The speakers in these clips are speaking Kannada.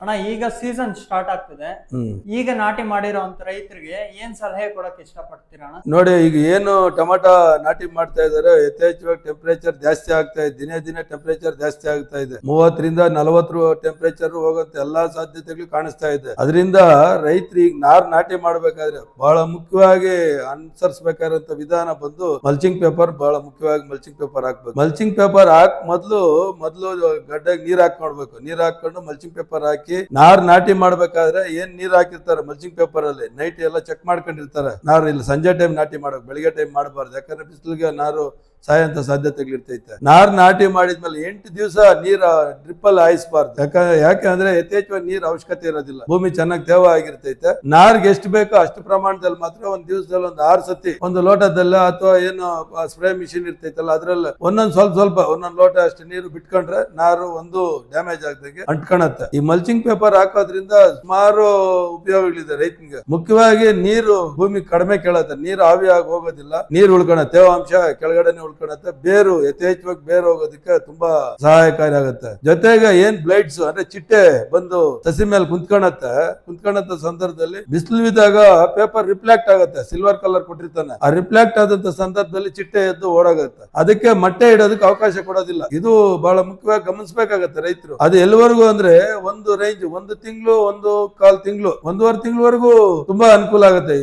ಅಣ್ಣ ಈಗ ಸೀಸನ್ ಸ್ಟಾರ್ಟ್ ಆಗ್ತದೆ. ಈಗ ನಾಟಿ ಮಾಡಿರೋ ಅಂತ ರೈತರಿಗೆ ಏನ್ ಸಲಹೆ ಕೊಡಕ್ ಇಷ್ಟಪಡ್ತೀರಾ ಅಣ್ಣ? ನೋಡಿ, ಈಗ ಏನು ಟೊಮಾಟೊ ನಾಟಿ ಮಾಡ್ತಾ ಇದಾರೆ, ಯಥೇಚ್ಛವಾಗಿ ಟೆಂಪರೇಚರ್ ಜಾಸ್ತಿ ಆಗ್ತಾ ಇದೆ. ದಿನೇ ದಿನೇ ಟೆಂಪರೇಚರ್ ಜಾಸ್ತಿ ಆಗ್ತಾ ಇದೆ. 30ರಿಂದ 40 ಟೆಂಪರೇಚರ್ ಹೋಗಂತ ಎಲ್ಲಾ ಸಾಧ್ಯತೆಗಳು ಕಾಣಿಸ್ತಾ ಇದೆ. ಅದರಿಂದ ರೈತರು ಈಗ ನಾಟಿ ಮಾಡ್ಬೇಕಾದ್ರೆ ಬಹಳ ಮುಖ್ಯವಾಗಿ ಅನುಸರಿಸಬೇಕಾದಂತ ವಿಧಾನ ಬಂದು ಮಲ್ಚಿಂಗ್ ಪೇಪರ್. ಬಹಳ ಮುಖ್ಯವಾಗಿ ಮಲ್ಚಿಂಗ್ ಪೇಪರ್ ಹಾಕ್ಬೇಕು. ಮಲ್ಚಿಂಗ್ ಪೇಪರ್ ಮೊದ್ಲು ಗಡ್ಡೆಗೆ ನೀರ್ ಹಾಕೊಂಡ್ಬೇಕು. ನೀರ್ ಹಾಕೊಂಡು ಮಲ್ಚಿಂಗ್ ಪೇಪರ್ ಹಾಕಿ ನಾಟಿ ಮಾಡ್ಬೇಕಾದ್ರೆ ಏನ್ ನೀರ್ ಹಾಕಿರ್ತಾರೆ ಮಲ್ಚಿಂಗ್ ಪೇಪರ್ ಅಲ್ಲಿ ನೈಟ್ ಎಲ್ಲ ಚೆಕ್ ಮಾಡ್ಕೊಂಡಿರ್ತಾರೆ. ನಾರು ಇಲ್ಲಿ ಸಂಜೆ ಟೈಮ್ ನಾಟಿ ಮಾಡಬೇಕು, ಬೆಳಿಗ್ಗೆ ಟೈಮ್ ಮಾಡಬಾರ್ದು. ಯಾಕಂದ್ರೆ ಬಿಸಿಲಿಗೆ ನಾರು ಸಾಯಂತ ಸಾಧ್ಯತೆಗಳಿರ್ತೈತೆ. ನಾಟಿ ಮಾಡಿದ್ಮೇಲೆ 8 ದಿವಸ ನೀರ್ ಡ್ರಿಪ್ ಅಲ್ಲಿ ಹಾಯಿಸಬಾರ್ದು. ಯಾಕಂದ್ರೆ ಯಥೇಚ್ಛವಾಗಿ ನೀರ್ ಅವಶ್ಯಕತೆ ಇರೋದಿಲ್ಲ. ಭೂಮಿ ಚೆನ್ನಾಗಿ ತೇವ ಆಗಿರ್ತೈತೆ. ನಾರ್ಗೆ ಎಷ್ಟು ಬೇಕೋ ಅಷ್ಟು ಪ್ರಮಾಣದಲ್ಲಿ ಮಾತ್ರ ಒಂದ್ ದಿವಸದಲ್ಲಿ ಒಂದು 6 ಸತಿ ಒಂದು ಲೋಟದಲ್ಲ ಅಥವಾ ಏನು ಸ್ಪ್ರೇ ಮಿಷಿನ್ ಇರ್ತೈತಲ್ಲ ಅದ್ರಲ್ಲಿ ಒಂದೊಂದ್ ಲೋಟ ಅಷ್ಟು ನೀರು ಬಿಟ್ಕೊಂಡ್ರೆ ನಾರು ಒಂದು ಡ್ಯಾಮೇಜ್ ಆಗದಂಗೆ ಅಂಟ್ಕೊಳತ್ತೆ. ಈ ಮಲ್ಚಿಂಗ್ ಪೇಪರ್ ಹಾಕೋದ್ರಿಂದ ಸುಮಾರು ಉಪಯೋಗಗಳಿದೆ ರೈತನಿಗೆ. ಮುಖ್ಯವಾಗಿ ನೀರು ಭೂಮಿ ಕಡಿಮೆ ಕೇಳತ್ತೆ, ನೀರು ಆವಿಯಾಗಿ ಹೋಗೋದಿಲ್ಲ, ನೀರು ಉಳ್ಕೊಳತ್ತೆ, ತೇವಾಂಶ ಕೆಳಗಡೆನೆ ಉಳ್ಕೊಳತ್ತೆ, ಬೇರು ಯಥೇಚ್ಛವಾಗಿ ಬೇರು ಹೋಗೋದಕ್ಕೆ ತುಂಬಾ ಸಹಾಯಕಾರಿ ಆಗುತ್ತೆ. ಜೊತೆಗೆ ಏನ್ ಬ್ಲೈಟ್ಸ್ ಅಂದ್ರೆ ಚಿಟ್ಟೆ ಬಂದು ಸಸಿ ಮೇಲೆ ಕುಂತ್ಕೊಳತ್ತ ಸಂದರ್ಭದಲ್ಲಿ ಬಿಸಿಲು ಬಿದ್ದಾಗ ಪೇಪರ್ ರಿಫ್ಲೆಕ್ಟ್ ಆಗುತ್ತೆ. ಸಿಲ್ವರ್ ಕಲರ್ ಕೊಟ್ಟಿರ್ತಾನೆ, ಆ ರಿಫ್ಲೆಕ್ಟ್ ಆದಂತ ಸಂದರ್ಭದಲ್ಲಿ ಚಿಟ್ಟೆ ಎದ್ದು ಓಡಾಗುತ್ತೆ. ಅದಕ್ಕೆ ಮೊಟ್ಟೆ ಇಡೋದಕ್ಕೆ ಅವಕಾಶ ಕೊಡೋದಿಲ್ಲ. ಇದು ಬಹಳ ಮುಖ್ಯವಾಗಿ ಗಮನಿಸಬೇಕಾಗತ್ತೆ ರೈತರು. ಅದು ಎಲ್ಲಿವರೆಗೂ ಅಂದ್ರೆ ಒಂದು ರೇಂಜ್ 1 ತಿಂಗಳು, 1.25 ತಿಂಗಳು, 1.5 ತಿಂಗಳವರೆಗೂ ತುಂಬಾ ಅನುಕೂಲ ಆಗುತ್ತೆ.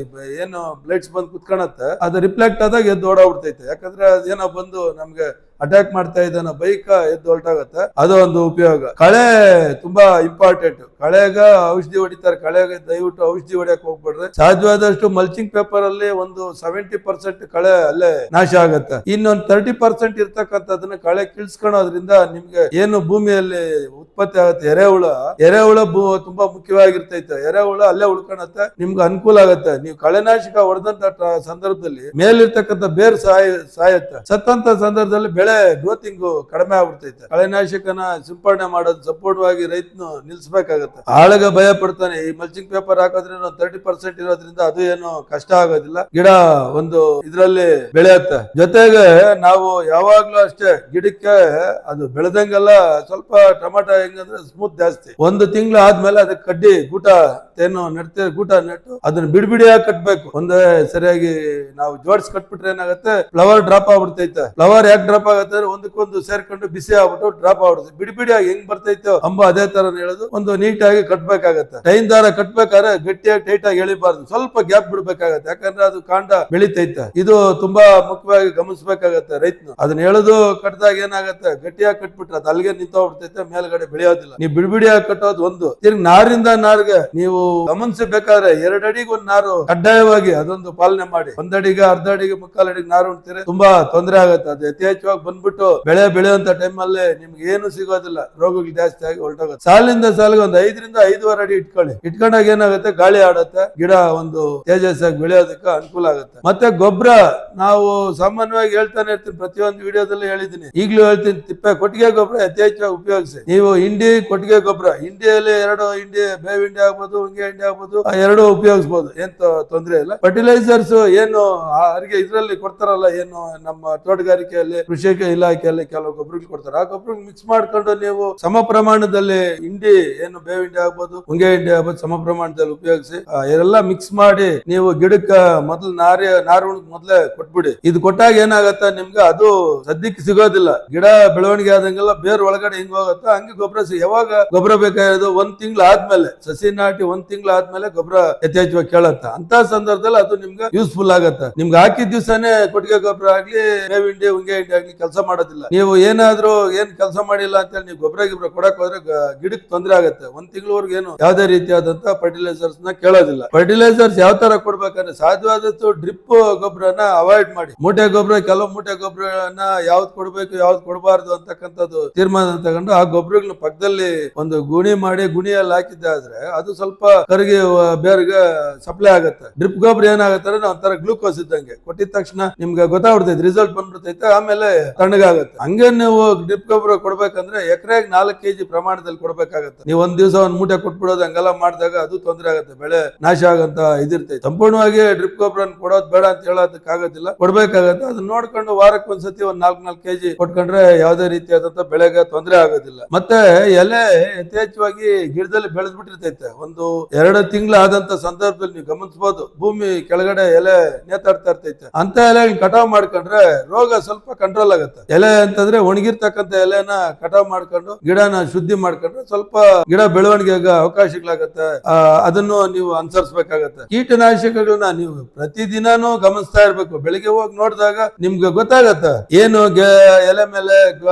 ಏನು ಬ್ಲೈಟ್ಸ್ ಬಂದು ಕುತ್ಕೊಳತ್ತೆ, ಅದು ರಿಫ್ಲೆಕ್ಟ್ ಆದಾಗ ಎದ್ದು ಓಡಾಡ್ಬಿಡ್ತೈತೆ. ಯಾಕಂದ್ರೆ ಅದೇನೋ ಬಂದು ನಮ್ಗೆ ಅಟ್ಯಾಕ್ ಮಾಡ್ತಾ ಇದ್ದಾನ ಬೈಕ್ ಎದ್ದು ಹೊರಟಾಗತ್ತೆ. ಅದು ಒಂದು ಉಪಯೋಗ. ಕಳೆ ತುಂಬಾ ಇಂಪಾರ್ಟೆಂಟ್. ಕಳೆಗ ಔಷಧಿ ಹೊಡಿತಾರೆ. ಕಳೆಗೆ ದಯವಿಟ್ಟು ಔಷಧಿ ಹೊಡಿಯಕ್ ಹೋಗ್ಬಿಡ್ರೆ. ಸಾಧ್ಯವಾದಷ್ಟು ಮಲ್ಚಿಂಗ್ ಪೇಪರ್ ಅಲ್ಲಿ ಒಂದು 70% ಕಳೆ ಅಲ್ಲೇ ನಾಶ ಆಗತ್ತೆ. ಇನ್ನೊಂದು 30% ಇರ್ತಕ್ಕಂಥದನ್ನ ಕಳೆ ಕಿಳ್ಸ್ಕೊಳೋದ್ರಿಂದ ನಿಮ್ಗೆ ಏನು ಭೂಮಿಯಲ್ಲಿ ಉತ್ಪತ್ತಿ ಆಗುತ್ತೆ ಎರೆಹುಳ ತುಂಬಾ ಮುಖ್ಯವಾಗಿರ್ತೈತೆ. ಎರೆಹುಳ ಅಲ್ಲೇ ಉಳ್ಕೊಳತ್ತೆ, ನಿಮ್ಗೆ ಅನುಕೂಲ ಆಗತ್ತೆ. ನೀವು ಕಳೆನಾಶಕ ಹೊಡೆದಂತ ಸಂದರ್ಭದಲ್ಲಿ ಮೇಲಿರ್ತಕ್ಕಂಥ ಬೇರು ಸಾಯತ್ತೆ. ಸತ್ತಂತ ಸಂದರ್ಭದಲ್ಲಿ ಬೆಳೆ ಗ್ರೋತಿಂಗ್ ಕಡಿಮೆ ಆಗ್ಬಿಡ್ತೈತೆ. ಕಳೆನಾಶಕನ ಸಿಂಪಡಣೆ ಮಾಡೋದು ಸಂಪೂರ್ಣವಾಗಿ ರೈತನು ನಿಲ್ಸ್ಬೇಕಾಗತ್ತೆ. ಆಳಗ ಭಯ ಪಡ್ತಾನೆ. ಈ ಮಲ್ಚಿಂಗ್ ಪೇಪರ್ ಹಾಕೋದ್ರಿಂದ 30% ಇರೋದ್ರಿಂದ ಅದು ಏನು ಕಷ್ಟ ಆಗೋದಿಲ್ಲ. ಗಿಡ ಒಂದು ಇದ್ರಲ್ಲಿ ಬೆಳೆಯುತ್ತೆ. ಜೊತೆಗೆ ನಾವು ಯಾವಾಗ್ಲೂ ಅಷ್ಟೇ ಗಿಡಕ್ಕೆ ಅದು ಬೆಳೆದಂಗೆಲ್ಲ ಸ್ವಲ್ಪ ಟೊಮಾಟೊ ಹೆಂಗಂದ್ರೆ ಸ್ಮೂತ್ ಜಾಸ್ತಿ. 1 ತಿಂಗಳು ಆದ್ಮೇಲೆ ಅದಕ್ಕೆ ಕಡ್ಡಿ ಗೂಟ ನೆಡ್ತೇವೆ. ಗೂಟ ನೆಟ್ಟು ಅದನ್ನ ಬಿಡಿಯಾಗಿ ಕಟ್ಬೇಕು. ಒಂದೇ ಸರಿಯಾಗಿ ನಾವು ಜೋಡಿಸಿ ಕಟ್ಬಿಟ್ರೆ ಏನಾಗುತ್ತೆ, ಫ್ಲವರ್ ಡ್ರಾಪ್ ಆಗ್ಬಿಡ್ತೈತೆ. ಫ್ಲವರ್ ಯಾಕೆ ಡ್ರಾಪ್ ಆಗತ್ತೆ ಅಂದ್ರೆ ಒಂದಕ್ಕೊಂದು ಸೇರ್ಕೊಂಡು ಬಿಸಿ ಆಗ್ಬಿಟ್ಟು ಡ್ರಾಪ್ ಆಗ್ಬಿಡುತ್ತೆ. ಬಿಡಿಯಾಗಿ ಹೆಂಗ್ ಬರ್ತೈತೋ ಅಂಬ ಅದೇ ತರ ಹೇಳೋದು. ಒಂದು ನೀಟಾಗಿ ಕಟ್ಬೇಕಾಗತ್ತೆ. ಟೈನ್ ದಾರ ಕಟ್ಬೇಕಾದ್ರೆ ಗಟ್ಟಿಯಾಗಿ ಟೈಟ್ ಆಗಿ ಎಳಿಬಾರ್ದು, ಸ್ವಲ್ಪ ಗ್ಯಾಪ್ ಬಿಡ್ಬೇಕಾಗತ್ತೆ. ಯಾಕಂದ್ರೆ ಅದು ಕಾಂಡ ಬೆಳಿತೈತೆ. ಇದು ತುಂಬಾ ಮುಖ್ಯವಾಗಿ ಗಮನಿಸಬೇಕಾಗತ್ತೆ ರೈತನು. ಅದನ್ನ ಹೇಳೋದು ಕಟ್ಟಿದಾಗ ಏನಾಗತ್ತೆ, ಗಟ್ಟಿಯಾಗಿ ಕಟ್ಬಿಟ್ರೆ ಅದು ಅಲ್ಲಿಗೆ ನಿಂತೋಗ್ಬಿಡ್ತೈತೆ, ಮೇಲ್ಗಡೆ ಬೆಳೆಯೋದಿಲ್ಲ. ನೀವು ಬಿಡಿಯಾಗಿ ಕಟ್ಟೋದು ಒಂದು. ತಿರ್ಗಿ ನಾರಿಂದ ನಾರ್ಗೆ ನೀವು ಗಮನಿಸಬೇಕಾದ್ರೆ 2 ಅಡಿಗೆ ಒಂದು ನಾರು ಕಡ್ಡಾಯವಾಗಿ ಅದೊಂದು ಪಾಲನೆ ಮಾಡಿ. 1 ಅಡಿಗೆ, 1/2 ಅಡಿಗೆ, 3/4 ಅಡಿಗೆ ನಾರು ಉಣ್ತೀರಿ, ತುಂಬಾ ತೊಂದರೆ ಆಗುತ್ತೆ. ಅದು ಯಥೇಚ್ಛವಾಗಿ ಬಂದ್ಬಿಟ್ಟು ಬೆಳೆಯುವಂತ ಟೈಮ್ ಅಲ್ಲಿ ನಿಮ್ಗೆ ಏನು ಸಿಗೋದಿಲ್ಲ, ರೋಗಗಳು ಜಾಸ್ತಿ ಆಗಿ ಹೊರಟೋಗುತ್ತೆ. ಸಾಲಿಂದ ಸಾಲಿಗೆ ಒಂದು 5ರಿಂದ 5.5 ಅಡಿ ಇಟ್ಕೊಂಡಾಗ ಏನಾಗುತ್ತೆ, ಗಾಳಿ ಆಡುತ್ತೆ, ಗಿಡ ಒಂದು ತೇಜಸ್ಸಾಗಿ ಬೆಳೆಯೋದಕ್ಕೆ ಅನುಕೂಲ ಆಗುತ್ತೆ. ಮತ್ತೆ ಗೊಬ್ಬರ ನಾವು ಸಾಮಾನ್ಯವಾಗಿ ಹೇಳ್ತಾನೆ ಇರ್ತೀನಿ, ಪ್ರತಿಯೊಂದು ವಿಡಿಯೋದಲ್ಲಿ ಹೇಳಿದ್ದೀನಿ, ಈಗಲೂ ಹೇಳ್ತೀನಿ, ಕೊಟ್ಟಿಗೆ ಗೊಬ್ಬರ ಯಥೇಚ್ಛವಾಗಿ ಉಪಯೋಗಿಸಿ. ನೀವು ಹಿಂಡಿ ಕೊಟ್ಟಿಗೆ ಗೊಬ್ಬರ, ಹಿಂಡಿಯಲ್ಲಿ 2 ಹಿಂಡಿ, ಬೇವು ಹಿಂಡಿ ಆಗ್ಬೋದು, ಉಂಗೆ ಹಿಂಡಿ ಆಗ್ಬೋದು, 2 ಉಪಯೋಗಿಸಬಹುದು, ಏನ್ ತೊಂದರೆ ಇಲ್ಲ. ಫರ್ಟಿಲೈಸರ್ಸ್ ಏನು ಅರಿಗೆ ಇದ್ರಲ್ಲಿ ಕೊಡ್ತಾರಲ್ಲ, ಏನು ನಮ್ಮ ತೋಟಗಾರಿಕೆಯಲ್ಲಿ ಕೃಷಿ ಇಲಾಖೆಯಲ್ಲಿ ಕೆಲವು ಗೊಬ್ಬರಗಳು ಕೊಡ್ತಾರೆ, ಆ ಗೊಬ್ಬರ ಮಿಕ್ಸ್ ಮಾಡ್ಕೊಂಡು ನೀವು ಸಮ ಪ್ರಮಾಣದಲ್ಲಿ ಹಿಂಡಿ, ಏನು ಬೇವು ಹಿಂಡಿ ಆಗ್ಬೋದು, ಉಂಗೆ ಹಿಂಡಿ ಆಗ್ಬೋದು, ಸಮ ಪ್ರಮಾಣದಲ್ಲಿ ಉಪಯೋಗಿಸಿ ಎಲ್ಲ ಮಿಕ್ಸ್ ಮಾಡಿ ನೀವು ಗಿಡಕ್ಕೆ ಮೊದಲು ನಾರು ಮೊದಲೇ ಕೊಟ್ಬಿಡಿ. ಇದು ಕೊಟ್ಟಾಗ ಏನಾಗತ್ತೆ, ನಿಮ್ಗೆ ಅದು ಸದ್ಯಕ್ಕೆ ಸಿಗೋದಿಲ್ಲ. ಗಿಡ ಬೆಳವಣಿಗೆ ಆದಂಗೆಲ್ಲ ಬೇರೆ ಒಳಗಡೆ ಹಿಂಗ್ ಹೋಗುತ್ತೆ. ಹಂಗೆ ಗೊಬ್ಬರ ಯಾವಾಗ ಗೊಬ್ಬರ ಬೇಕಾಗಿರೋದು 1 ತಿಂಗಳು ಆದ್ಮೇಲೆ, ಸಸಿ ನಾಟಿ 1 ತಿಂಗಳು ಆದ್ಮೇಲೆ ಗೊಬ್ಬರ ಯಥೇಚ್ಛವಾಗಿ ಕೇಳತ್ತೆ. ಅಂತ ಸಂದರ್ಭದಲ್ಲಿ ಅದು ನಿಮ್ಗೆ ಯೂಸ್ಫುಲ್ ಆಗತ್ತೆ. ನಿಮ್ಗೆ ಹಾಕಿದ ದಿವಸನೇ ಕೊಟ್ಟಿಗೆ ಗೊಬ್ಬರ ಆಗ್ಲಿ, ಬೇವು ಹಿಂಡಿ, ಉಂಗೆ ಹಿಂಡಿ ಆಗ್ಲಿ ಕೆಲಸ ಮಾಡೋದಿಲ್ಲ. ನೀವು ಏನಾದ್ರೂ ಏನ್ ಕೆಲಸ ಮಾಡಿಲ್ಲ ಅಂತ ಹೇಳಿ ನೀವು ಗೊಬ್ಬರ ಕೊಡಕ್ ಹೋದ್ರೆ ಗಿಡಕ್ಕೆ ತೊಂದರೆ ಆಗುತ್ತೆ. 1 ತಿಂಗಳವರೆಗೂ ಏನು ಯಾವುದೇ ರೀತಿಯಾದಂತ ಫರ್ಟಿಲೈಸರ್ಸ್ ನ ಕೇಳೋದಿಲ್ಲ. ಫರ್ಟಿಲೈಸರ್ಸ್ ಯಾವ ತರ ಕೊಡ್ಬೇಕಂದ್ರೆ ಸಾಧ್ಯವಾದಷ್ಟು ಡ್ರಿಪ್ ಗೊಬ್ಬರನ ಅವಾಯ್ಡ್ ಮಾಡಿ. ಮೂಟೆ ಗೊಬ್ಬರ, ಕೆಲವು ಮೂಟೆ ಗೊಬ್ಬರನ ಯಾವ್ದು ಕೊಡ್ಬೇಕು ಯಾವ್ದು ಕೊಡಬಾರ್ದು ಅಂತಕ್ಕಂಥದ್ದು ತೀರ್ಮಾನ ತಗೊಂಡು ಆ ಗೊಬ್ಬರಗಳನ್ನ ಪಕ್ಕದಲ್ಲಿ ಒಂದು ಗುಣಿ ಮಾಡಿ ಗುಣಿಯಲ್ಲಿ ಹಾಕಿದ್ದಾದ್ರೆ ಅದು ಸ್ವಲ್ಪ ಕರಗಿ ಬೇರೆಗೆ ಸಪ್ಲೈ ಆಗುತ್ತೆ. ಡ್ರಿಪ್ ಗೊಬ್ಬರ ಏನಾಗುತ್ತೆ ಅಂದ್ರೆ ಒಂಥರ ಗ್ಲೂಕೋಸ್ ಇದ್ದಂಗೆ, ಕೊಟ್ಟಿದ ತಕ್ಷಣ ನಿಮ್ಗೆ ಗೊತ್ತಾಗ್ಬಿಡ್ತೈತೆ, ರಿಸಲ್ಟ್ ಬಂದ್ಬಿಡ್ತೈತೆ, ಆಮೇಲೆ ತಣ್ಣಗಾಗುತ್ತೆ. ಹಂಗೆ ನೀವು ಡ್ರಿಪ್ ಗೊಬ್ಬರ ಕೊಡ್ಬೇಕಂದ್ರೆ ಎಕರೆಗೆ 4 kg ಪ್ರಮಾಣದಲ್ಲಿ ಕೊಡ್ಬೇಕಾಗತ್ತೆ. ನೀವು 1 ದಿವಸ ಒಂದ್ ಮೂಟೆ ಕೊಟ್ಬಿಡೋದು ಹಂಗೆಲ್ಲ ಮಾಡಿದಾಗ ಅದು ತೊಂದರೆ ಆಗುತ್ತೆ, ಬೆಳೆ ನಾಶ ಆಗಂತ ಇದಿರ್ತೈತೆ. ಸಂಪೂರ್ಣವಾಗಿ ಡ್ರಿಪ್ ಗೊಬ್ಬರ ಕೊಡೋದು ಬೇಡ ಅಂತ ಹೇಳೋದಕ್ಕೆ ಆಗೋದಿಲ್ಲ, ಕೊಡ್ಬೇಕಾಗತ್ತೆ. ಅದನ್ನ ನೋಡ್ಕೊಂಡು ವಾರಕ್ಕೆ ಒಂದ್ಸತಿ ಒಂದ್ 4 ಕೆಜಿ ಕೊಟ್ಕೊಂಡ್ರೆ ಯಾವುದೇ ರೀತಿಯಾದಂತ ಬೆಳೆಗೆ ತೊಂದರೆ ಆಗೋದಿಲ್ಲ. ಮತ್ತೆ ಎಲೆ ಯಥೇಚ್ಛವಾಗಿ ಗಿಡದಲ್ಲಿ ಬೆಳೆದ್ಬಿಟ್ಟಿರ್ತೈತೆ. ಒಂದು 2 ತಿಂಗಳು ಆದಂತ ಸಂದರ್ಭದಲ್ಲಿ ನೀವು ಗಮನಿಸಬಹುದು, ಭೂಮಿ ಕೆಳಗಡೆ ಎಲೆ ನೇತಾಡ್ತಾ ಇರ್ತೈತೆ. ಅಂತ ಎಲೆ ಕಟಾವ್ ಮಾಡ್ಕೊಂಡ್ರೆ ರೋಗ ಸ್ವಲ್ಪ ಕಂಟ್ರೋಲ್ ಆಗುತ್ತೆ. ಎಲೆ ಅಂತಂದ್ರೆ ಒಣಗಿರ್ತಕ್ಕಂಥ ಎಲೆನ ಕಟಾವ್ ಮಾಡ್ಕೊಂಡು ಗಿಡನ ಶುದ್ಧಿ ಮಾಡ್ಕೊಂಡ್ರೆ ಸ್ವಲ್ಪ ಗಿಡ ಬೆಳವಣಿಗೆಗೆ ಅವಕಾಶಗಳಾಗತ್ತೆ. ಅದನ್ನು ನೀವು ಅನುಸರಿಸಬೇಕಾಗತ್ತೆ. ಕೀಟನಾಶಕಗಳನ್ನ ನೀವು ಪ್ರತಿದಿನಾನು ಗಮನಿಸ್ತಾ ಇರ್ಬೇಕು. ಬೆಳಿಗ್ಗೆ ಹೋಗಿ ನೋಡಿದಾಗ ನಿಮ್ಗೆ ಗೊತ್ತಾಗತ್ತೆ ಏನು ಎಲೆ ಮೇಲೆ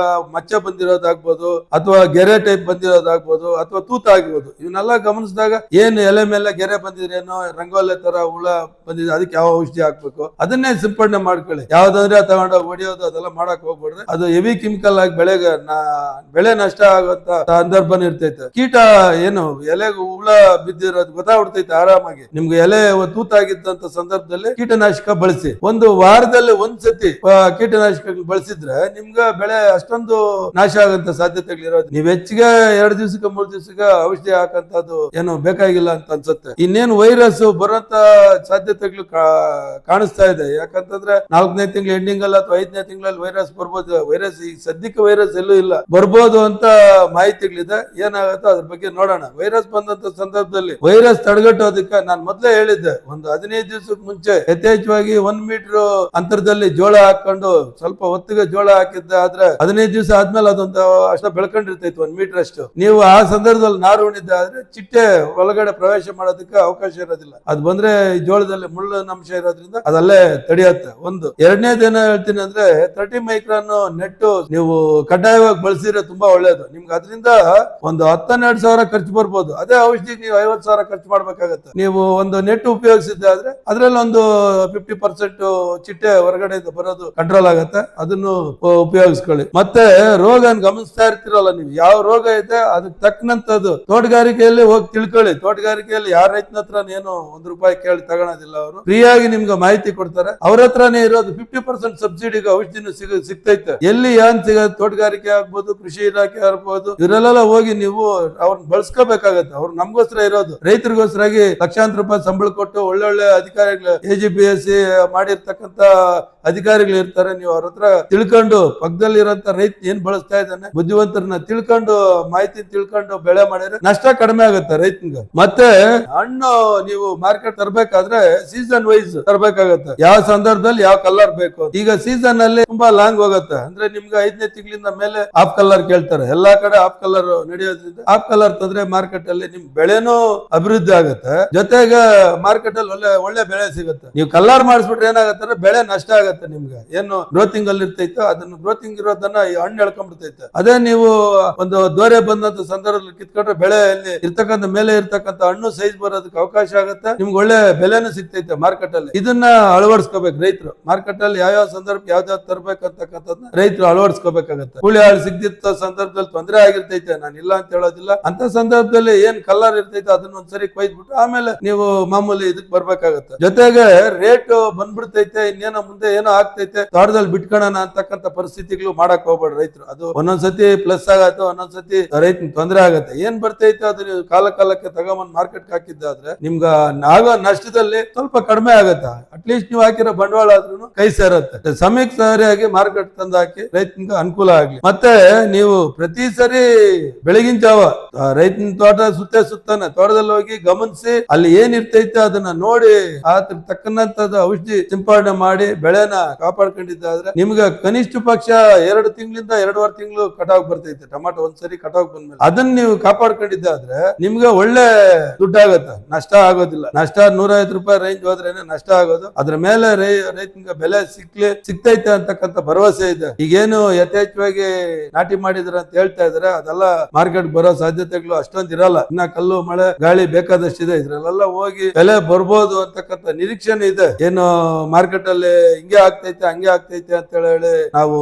ಮಚ್ಚೆ ಬಂದಿರೋದಾಗ್ಬೋದು, ಅಥವಾ ಗೆರೆ ಟೈಪ್ ಬಂದಿರೋದಾಗ್ಬೋದು, ಅಥವಾ ತೂತ ಆಗಿರ್ಬೋದು. ಇವನ್ನೆಲ್ಲ ಗಮನಿಸಿದಾಗ ಏನು ಎಲೆ ಮೇಲೆ ಗೆರೆ ಬಂದಿದ್ರೇನೋ, ರಂಗೋಲೆ ತರ ಹುಳ ಬಂದಿದೆ, ಅದಕ್ಕೆ ಯಾವ ಔಷಧಿ ಹಾಕ್ಬೇಕು ಅದನ್ನೇ ಸಿಂಪಡಣೆ ಮಾಡ್ಕೊಳ್ಳಿ. ಯಾವ್ದಂದ್ರೆ ತಗೊಂಡೋಗಿ ಹೊಡಿಯೋದು ಅದೆಲ್ಲ ಮಾಡಕ್ ಹೋಗ್ಬಿಡ್ರಿ. ಅದು ಹೆವಿ ಕೆಮಿಕಲ್ ಆಗಿ ಬೆಳೆ ನಷ್ಟ ಆಗುವಂತ ಸಂದರ್ಭ ಇರ್ತೈತೆ. ಕೀಟ ಏನು ಎಲೆಗೆ ಹುಳ ಬಿದ್ದಿರೋದು ಗೊತ್ತಾಗ್ಬಿಡ್ತೈತೆ ಆರಾಮಾಗಿ. ನಿಮ್ಗೆ ಎಲೆ ತೂತಾಗಿದ್ದಂತ ಸಂದರ್ಭದಲ್ಲಿ ಕೀಟನಾಶಕ ಬಳಸಿ. ಒಂದು ವಾರದಲ್ಲಿ ಒಂದ್ಸತಿ ಕೀಟನಾಶಕ ಬಳಸಿದ್ರೆ ನಿಮ್ಗ ಬೆಳೆ ಅಷ್ಟೊಂದು ನಾಶ ಆಗಂತ ಸಾಧ್ಯತೆಗಳಿರೋದು. ನೀವ್ ಹೆಚ್ಚಿಗೆ 2 ದಿವಸಕ್ಕೆ 3 ದಿವಸಕ್ಕೆ ಔಷಧಿ ಹಾಕಂತದ್ದು ಏನು ಬೇಕಾಗಿಲ್ಲ ಅಂತ ಅನ್ಸುತ್ತೆ. ಇನ್ನೇನು ವೈರಸ್ ಬರೋಂತ ಸಾಧ್ಯತೆಗಳು ಕಾಣಿಸ್ತಾ ಇದೆ. ಯಾಕಂತಂದ್ರೆ 4ನೇ ತಿಂಗಳು ಎಂಡಿಂಗ್ ಅಲ್ಲಿ ಅಥವಾ 5ನೇ ತಿಂಗಳಲ್ಲಿ ವೈರಸ್ ಬರ್ಬೋದು. ವೈರಸ್ ಈಗ ಸದ್ಯಕ್ಕೆ ವೈರಸ್ ಎಲ್ಲೂ ಇಲ್ಲ, ಬರ್ಬೋದು ಅಂತ ಮಾಹಿತಿಗಳಿದೆ. ಏನಾಗುತ್ತೋ ಅದ್ರ ಬಗ್ಗೆ ನೋಡೋಣ. ವೈರಸ್ ಬಂದಂತ ಸಂದರ್ಭದಲ್ಲಿ ವೈರಸ್ ತಡೆಗಟ್ಟೋದಕ್ಕೆ ನಾನು ಮೊದಲೇ ಹೇಳಿದ್ದೆ, ಒಂದು 15 ದಿವಸಕ್ಕೆ ಮುಂಚೆ ಯಥೇಚ್ಛವಾಗಿ 1 ಮೀಟರ್ ಅಂತರದಲ್ಲಿ ಜೋಳ ಹಾಕೊಂಡು ಸ್ವಲ್ಪ ಹೊತ್ತಿಗೆ ಜೋಳ ಹಾಕಿದ್ದೆ. ಆದ್ರೆ 15 ದಿವಸ ಆದ್ಮೇಲೆ ಅದೊಂದು ಅಷ್ಟ ಬೆಳ್ಕೊಂಡಿರ್ತೈತಿ 1 ಮೀಟರ್ ಅಷ್ಟು. ನೀವು ಆ ಸಂದರ್ಭದಲ್ಲಿ ನಾರು ಉಣಿದ್ದೆ ಆದ್ರೆ ಚಿಟ್ಟೆ ಒಳಗಡೆ ಪ್ರವೇಶ ಮಾಡೋದಕ್ಕೆ ಅವಕಾಶ ಇರೋದಿಲ್ಲ. ಅದು ಬಂದ್ರೆ ಈ ಜೋಳದಲ್ಲಿ ಮುಳ್ಳಿನ ಅಂಶ ಇರೋದ್ರಿಂದ ಅದಲ್ಲೇ ತಡೆಯುತ್ತೆ. ಒಂದು ಎರಡನೇದೇನ ಹೇಳ್ತೀನಿ ಅಂದ್ರೆ 30 ಮೈಕ್ರಾನ್ ನೆಟ್ಟು ನೀವು ಕಡ್ಡಾಯವಾಗಿ ಬಳಸಿದ್ರೆ ತುಂಬಾ ಒಳ್ಳೇದು. ನಿಮ್ಗೆ ಅದರಿಂದ ಒಂದು 10-12 ಸಾವಿರ ಖರ್ಚು ಬರ್ಬೋದು. ಅದೇ ಔಷಧಿಗೆ ನೀವು 50 ಸಾವಿರ ಖರ್ಚು ಮಾಡ್ಬೇಕಾಗತ್ತೆ. ನೀವು ಒಂದು ನೆಟ್ ಉಪಯೋಗಿಸಿದ್ದೆ ಆದ್ರೆ ಅದ್ರಲ್ಲಿ ಒಂದು 50% ಚಿಟ್ಟೆ ಹೊರಗಡೆ ಬರೋದು ಕಂಟ್ರೋಲ್ ಆಗತ್ತೆ. ಅದನ್ನು ಉಪಯೋಗಿಸ್ಕೊಳ್ಳಿ. ಮತ್ತೆ ರೋಗ ಗಮನಿಸ್ತಾ ಇರ್ತಿರಲ್ಲ ನೀವು, ಯಾವ ರೋಗ ಇದೆ ಅದಕ್ಕೆ ತಕ್ಕನಂತದ್ದು ತೋಟಗಾರಿಕೆಯಲ್ಲಿ ಹೋಗಿ ತಿಳ್ಕೊಳ್ಳಿ. ತೋಟಗಾರಿಕೆಯಲ್ಲಿ ಯಾರ ರೈತನ ಹತ್ರ ಏನು 1 ರೂಪಾಯಿ ಕೇಳಿ ತಗೊಳೋದಿಲ್ಲ. ಅವರು ಫ್ರೀಯಾಗಿ ನಿಮ್ಗೆ ಮಾಹಿತಿ ಕೊಡ್ತಾರೆ. ಅವ್ರ ಹತ್ರನೇ ಇರೋದು 50% ಸಬ್ಸಿಡಿಗೆ ಔಷಧಿನೂ ಸಿಗ್ತೈತೆ. ಎಲ್ಲಿ ಏನ್ ಸಿಗೋದು, ತೋಟಗಾರಿಕೆ ಆಗ್ಬೋದು, ಕೃಷಿ ಇಲಾಖೆ ಆಗ್ಬೋದು, ಇವರೆಲ್ಲ ಹೋಗಿ ನೀವು ಅವ್ರನ್ನ ಬಳಸ್ಕೋಬೇಕಾಗತ್ತೆ. ಅವ್ರು ನಮ್ಗೋಸ್ಕರ ಇರೋದು, ರೈತರಿಗೋಸ್ಕರಾಗಿ ಲಕ್ಷಾಂತರ ರೂಪಾಯಿ ಸಂಬಳ ಕೊಟ್ಟು ಒಳ್ಳೊಳ್ಳೆ ಅಧಿಕಾರಿಗಳು AGPSC ಮಾಡಿರ್ತಕ್ಕಂತ ಅಧಿಕಾರಿಗಳು ಇರ್ತಾರೆ. ನೀವು ಅವ್ರ ಹತ್ರ ತಿಳ್ಕೊಂಡು ಪಕ್ಕದಲ್ಲಿ ಇರೋಂತ ರೈತ ಏನ್ ಬಳಸ್ತಾ ಇದ್ದಾನೆ ಬುದ್ಧಿವಂತರನ್ನ ತಿಳ್ಕೊಂಡು ಮಾಹಿತಿ ತಿಳ್ಕೊಂಡು ಬೆಳೆ ಮಾಡಿದ್ರೆ ನಷ್ಟ ಕಡಿಮೆ ಆಗುತ್ತೆ ರೈತನಿಗೆ. ಮತ್ತೆ ಹಣ್ಣು ನೀವು ಮಾರ್ಕೆಟ್ ತರಬೇಕಾದ್ರೆ ಸೀಸನ್ ವೈಸ್ ತರಬೇಕಾಗತ್ತೆ. ಯಾವ ಸಂದರ್ಭದಲ್ಲಿ ಯಾವ ಕಲರ್ ಬೇಕು. ಈಗ ಸೀಸನ್ ಅಲ್ಲಿ ತುಂಬಾ ಲಾಂಗ್ ಹೋಗುತ್ತೆ. ಅಂದ್ರೆ ನಿಮ್ಗೆ 5ನೇ ತಿಂಗಳಿಂದ ಮೇಲೆ ಆಫ್ ಕಲರ್ ಕೇಳ್ತಾರೆ. ಎಲ್ಲಾ ಕಡೆ ಆಫ್ ಕಲರ್ ನಡೆಯೋದ್ರಿಂದ ಆಫ್ ಕಲರ್ ತಂದ್ರೆ ಮಾರ್ಕೆಟ್ ಅಲ್ಲಿ ನಿಮ್ ಬೆಳೆನೂ ಅಭಿವೃದ್ಧಿ ಆಗುತ್ತೆ, ಜೊತೆಗೆ ಮಾರ್ಕೆಟ್ ಅಲ್ಲಿ ಒಳ್ಳೆ ಬೆಳೆ ಸಿಗುತ್ತೆ. ನೀವು ಕಲರ್ ಮಾಡಿಸ್ಬಿಟ್ರೆ ಏನಾಗತ್ತೆ, ಬೆಳೆ ನಷ್ಟ ಆಗುತ್ತೆ. ನಿಮ್ಗೆ ಏನು ಗ್ರೋತಿಂಗ್ ಅಲ್ಲಿ ಇರ್ತೈತೋ ಅದನ್ನು ಗ್ರೋತಿಂಗ್ ಇರೋದನ್ನ ಈ ಹಣ್ಣು ಎಳ್ಕೊಂಡ್ಬಿಡ್ತೈತೆ. ಅದೇ ನೀವು ಒಂದು ದೋರೆ ಬಂದಂತ ಸಂದರ್ಭದಲ್ಲಿ ಕಿತ್ಕೊಂಡ್ರೆ ಬೆಳೆಯಲ್ಲಿ ಇರ್ತಕ್ಕಂಥ ಮೇಲೆ ಇರ್ತಕ್ಕಂಥ ಹಣ್ಣು ಸೈಜ್ ಬರೋದಕ್ಕೆ ಅವಕಾಶ ಆಗುತ್ತೆ. ನಿಮ್ಗೆ ಒಳ್ಳೆ ಬೆಲೆನೂ ಸಿಗ್ತೈತೆ ಮಾರ್ಕೆಟ್ ಅಲ್ಲಿ. ಇದನ್ನ ಅಳವಡಿಸ್ಕೋಬೇಕು ರೈತರು. ಮಾರ್ಕೆಟ್ ಅಲ್ಲಿ ಯಾವ ಸಂದರ್ಭ ಯಾವ್ದಾವ್ ತರಬೇಕಂತಕ್ಕಂಥದ್ದನ್ನ ರೈತರು ಅಳವಡಿಸ್ಕೋಬೇಕಾಗತ್ತೆ. ಕೂಲಿ ಆಳು ಸಿಗ್ದಿದ್ದ ಸಂದರ್ಭದಲ್ಲಿ ತೊಂದರೆ ಆಗಿರ್ತೈತೆ, ನಾನು ಇಲ್ಲ ಅಂತ ಹೇಳೋದಿಲ್ಲ. ಅಂತ ಸಂದರ್ಭದಲ್ಲಿ ಏನ್ ಕಲರ್ ಇರ್ತೈತೆ ಅದನ್ನ ಒಂದ್ಸರಿ ಕೊಯ್ದ್ಬಿಟ್ಟು ಆಮೇಲೆ ನೀವು ಮಾಮೂಲಿ ಇದಕ್ ಬರ್ಬೇಕಾಗತ್ತೆ. ಜೊತೆಗೆ ರೇಟ್ ಬಂದ್ಬಿಡ್ತೈತೆ, ಇನ್ನೇನೋ ಮುಂದೆ ಏನೋ ಆಗ್ತೈತೆ, ತೋಟದಲ್ಲಿ ಬಿಟ್ಕೊಳ್ಳೋಣ ಅಂತಕ್ಕಂಥ ಪರಿಸ್ಥಿತಿಗಳು ಮಾಡಕ್ ಹೋಗ್ಬೇಡ್ರಿ ರೈತರು. ಅದು ಒಂದೊಂದ್ಸತಿ ಪ್ಲಸ್ ಆಗತ್ತೆ, ಒಂದೊಂದ್ಸತಿ ರೈತನ ತೊಂದರೆ ಆಗತ್ತೆ. ಏನ್ ಬರ್ತೈತೆ ಅದು ನೀವು ಕಾಲಕ್ಕೆ ತಗೊಂಬಂದ್ ಮಾರ್ಕೆಟ್ ಹಾಕಿದ್ದಾದ್ರೆ ನಿಮ್ಗ ಆಗೋ ನಷ್ಟದಲ್ಲಿ ಸ್ವಲ್ಪ ಕಡಿಮೆ ಆಗತ್ತೆ. ಅಟ್ಲೀಸ್ಟ್ ನೀವು ಹಾಕಿರೋ ಬಂಡವಾಳ ಆದ್ರೂ ಕೈ ಸೇರತ್ತೆ. ಸಮಯಕ್ಕೆ ಸರಿಯಾಗಿ ಮಾರ್ಕೆಟ್ ತಂದು ಹಾಕಿ ರೈತನಿಗೆ ಅನುಕೂಲ ಆಗ್ಲಿ. ಮತ್ತೆ ನೀವು ಪ್ರತಿ ಸರಿ ಬೆಳಗಿನ ಜಾವ ರೈತನ ತೋಟ ಸುತ್ತಾನೆ, ತೋಟದಲ್ಲಿ ಹೋಗಿ ಗಮನಿಸಿ ಅಲ್ಲಿ ಏನ್ ಇರ್ತೈತೆ ಅದನ್ನ ನೋಡಿ ಅದ್ರ ತಕ್ಕನಂತದ ಔಷಧಿ ಸಿಂಪಡಣೆ ಮಾಡಿ ಬೆಳೆನ ಕಾಪಾಡ್ಕೊಂಡಿದ್ದಾದ್ರೆ ನಿಮ್ಗೆ ಕನಿಷ್ಠ ಪಕ್ಷ 2 ತಿಂಗಳಿಂದ 2.5 ತಿಂಗಳು ಕಟಾವ್ ಬರ್ತೈತೆ. ಟೊಮಾಟೊ ಒಂದ್ಸರಿ ಕಟಾವ್ ಬಂದ್ಮೇಲೆ ಅದನ್ನ ನೀವು ಕಾಪಾಡ್ಕೊಂಡಿದ್ದಾದ್ರೆ ನಿಮ್ಗೆ ಒಳ್ಳೆ ದುಡ್ಡಾಗತ್ತೆ, ನಷ್ಟ ಆಗೋದಿಲ್ಲ. ನಷ್ಟ 150 ರೂಪಾಯಿ ರೇಂಜ್ ಹೋದ್ರೇನೆ ನಷ್ಟ ಆಗೋದು. ಅದ್ರ ಮೇಲೆ ರೈತನಿಗೆ ಬೆಲೆ ಸಿಗ್ತೈತೆ ಅಂತಕ್ಕಂಥ ಭರವಸೆ ಇದೆ. ಈಗೇನು ಯಥೇಚ್ಛವಾಗಿ ನಾಟಿ ಮಾಡಿದ್ರ ಅಂತ ಹೇಳ್ತಾ ಇದಾರೆ, ಅದೆಲ್ಲ ಮಾರ್ಕೆಟ್ ಬರೋ ಸಾಧ್ಯತೆಗಳು ಅಷ್ಟೊಂದು ಇರಲ್ಲ. ಇನ್ನ ಕಲ್ಲು ಮಳೆ ಗಾಳಿ ಬೇಕಾದಷ್ಟಿದೆ. ಇದ್ರಲ್ಲೆಲ್ಲ ಹೋಗಿ ಬೆಲೆ ಬರ್ಬೋದು ಅಂತಕ್ಕಂಥ ನಿರೀಕ್ಷೆನೆ ಇದೆ. ಏನು ಮಾರ್ಕೆಟ್ ಅಲ್ಲಿ ಹಿಂಗೆ ಆಗ್ತೈತೆ ಹಂಗೆ ಆಗ್ತೈತೆ ಅಂತ ಹೇಳಿ ನಾವು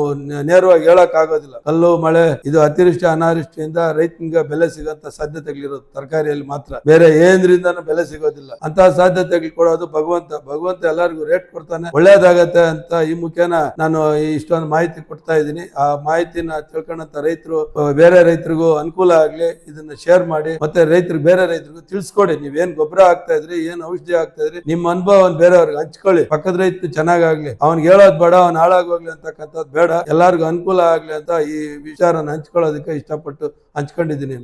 ನೇರವಾಗಿ ಹೇಳಕ್ ಆಗೋದಿಲ್ಲ. ಕಲ್ಲು ಮಳೆ ಇದು ಅತಿವೃಷ್ಟಿ ಅನಾವೃಷ್ಟಿಯಿಂದ ರೈತನಿಗೆ ಬೆಲೆ ಸಿಗಂತ ಸಾಧ್ಯತೆಗಳಿರೋದು ತರಕಾರಿಯಲ್ಲಿ ಮಾತ್ರ, ಬೇರೆ ಏನ್ರಿಂದಾನು ಬೆಲೆ ಸಿಗೋದಿಲ್ಲ. ಅಂತ ಸಾಧ್ಯತೆಗಳು ಕೊಡೋದು ಭಗವಂತ ಎಲ್ಲರಿಗೂ ರೇಟ್ ಕೊಡ್ತಾನೆ, ಒಳ್ಳೇದಾಗತ್ತೆ ಅಂತ ಈ ಮುಖೇನ ನಾನು ಇಷ್ಟೊಂದು ಮಾಹಿತಿ ಕೊಡ್ತಾ ಇದ್ದೀನಿ. ಆ ಮಾಹಿತಿನ ತಿಳ್ಕೊಂಡಂತ ರೈತರು ಬೇರೆ ರೈತರಿಗೂ ಅನುಕೂಲ ಆಗ್ಲಿ. ಇದನ್ನ ಇದನ್ನ ಶೇರ್ ಮಾಡಿ, ಮತ್ತೆ ರೈತರಿಗೆ ಬೇರೆ ರೈತರಿಗೂ ತಿಳಿಸ್ಕೊಡಿ. ನೀವೇನ್ ಗೊಬ್ಬರ ಹಾಕ್ತಾ ಇದ್ರಿ, ಏನ್ ಔಷಧಿ ಹಾಕ್ತಾ ಇದ್ರಿ, ನಿಮ್ಮ ಅನುಭವವನ್ನು ಬೇರೆಯವ್ರಿಗೆ ಹಂಚ್ಕೊಳ್ಳಿ. ಪಕ್ಕದ ರೈತ ಚೆನ್ನಾಗಾಗ್ಲಿ, ಅವ್ನಿಗೆ ಹೇಳೋದ್ ಬೇಡ, ಅವ್ನ್ ಹಾಳಾಗೋಗ್ಲಿ ಅಂತಕ್ಕಂಥದ್ದು ಬೇಡ, ಎಲ್ಲಾರ್ಗು ಅನುಕೂಲ ಆಗ್ಲಿ ಅಂತ ಈ ವಿಚಾರನ ಹಂಚ್ಕೊಳ್ಳೋದಕ್ಕೆ ಇಷ್ಟಪಟ್ಟು ಹಂಚ್ಕೊಂಡಿದ್ದೀನಿ.